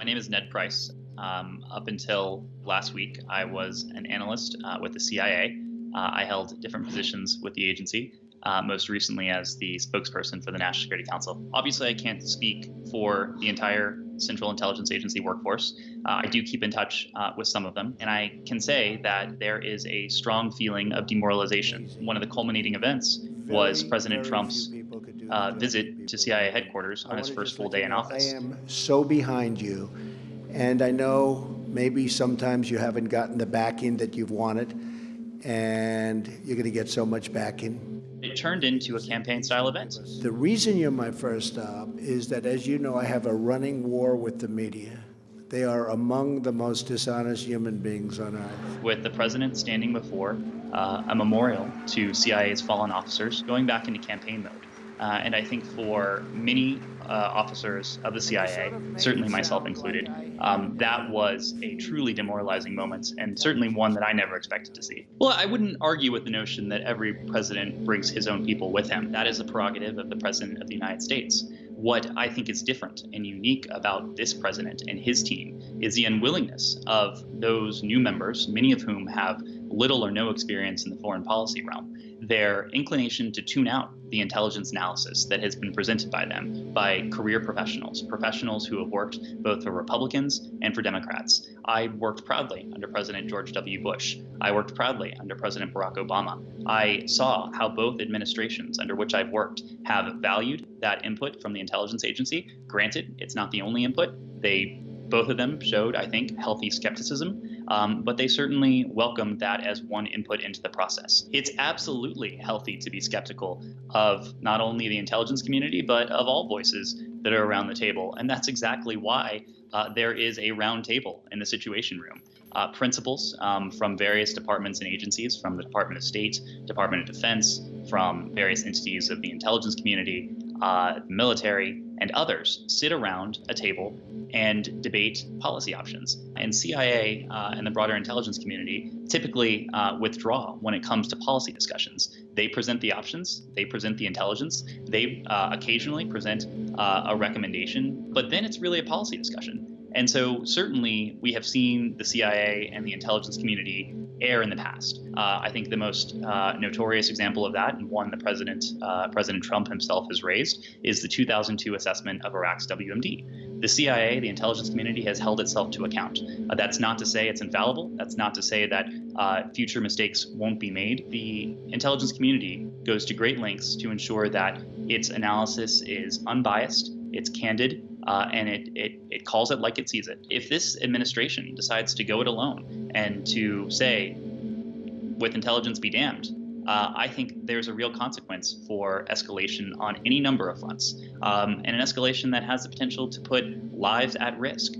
My name is Ned Price. Up until last week, I was an analyst with the CIA. I held different positions with the agency, most recently as the spokesperson for the National Security Council. Obviously, I can't speak for the entire Central Intelligence Agency workforce. I do keep in touch with some of them, and I can say that there is a strong feeling of demoralization. One of the culminating events was President Trump's visit to CIA headquarters on his first full day in office. I am so behind you, and I know maybe sometimes you haven't gotten the backing that you've wanted, and you're going to get so much backing. It turned into a campaign-style event. The reason you're my first stop is that, as you know, I have a running war with the media. They are among the most dishonest human beings on earth. With the president standing before a memorial to CIA's fallen officers, going back into campaign mode. And I think for many officers of the CIA, certainly myself included, that was a truly demoralizing moment, and certainly one that I never expected to see. Well, I wouldn't argue with the notion that every president brings his own people with him. That is a prerogative of the President of the United States. What I think is different and unique about this president and his team is the unwillingness of those new members, many of whom have little or no experience in the foreign policy realm, their inclination to tune out the intelligence analysis that has been presented by them by career professionals who have worked both for Republicans and for Democrats. I worked proudly under President George W. Bush. I worked proudly under President Barack Obama. I saw how both administrations under which I've worked have valued that input from the intelligence agency. Granted, it's not the only input. Both of them showed, I think, healthy skepticism, but they certainly welcomed that as one input into the process. It's absolutely healthy to be skeptical of not only the intelligence community, but of all voices that are around the table. And that's exactly why there is a round table in the Situation Room. Principals from various departments and agencies, from the Department of State, Department of Defense, from various entities of the intelligence community, military, and others sit around a table and debate policy options. And CIA and the broader intelligence community typically withdraw when it comes to policy discussions. They present the options, they present the intelligence, they occasionally present a recommendation, but then it's really a policy discussion. And so certainly we have seen the CIA and the intelligence community err in the past. I think the most notorious example of that, and one that President Trump himself has raised, is the 2002 assessment of Iraq's WMD. The CIA, the intelligence community, has held itself to account. That's not to say it's infallible. That's not to say that future mistakes won't be made. The intelligence community goes to great lengths to ensure that its analysis is unbiased, it's candid, and it calls it like it sees it. If this administration decides to go it alone and to say, with intelligence be damned, I think there's a real consequence for escalation on any number of fronts, and an escalation that has the potential to put lives at risk.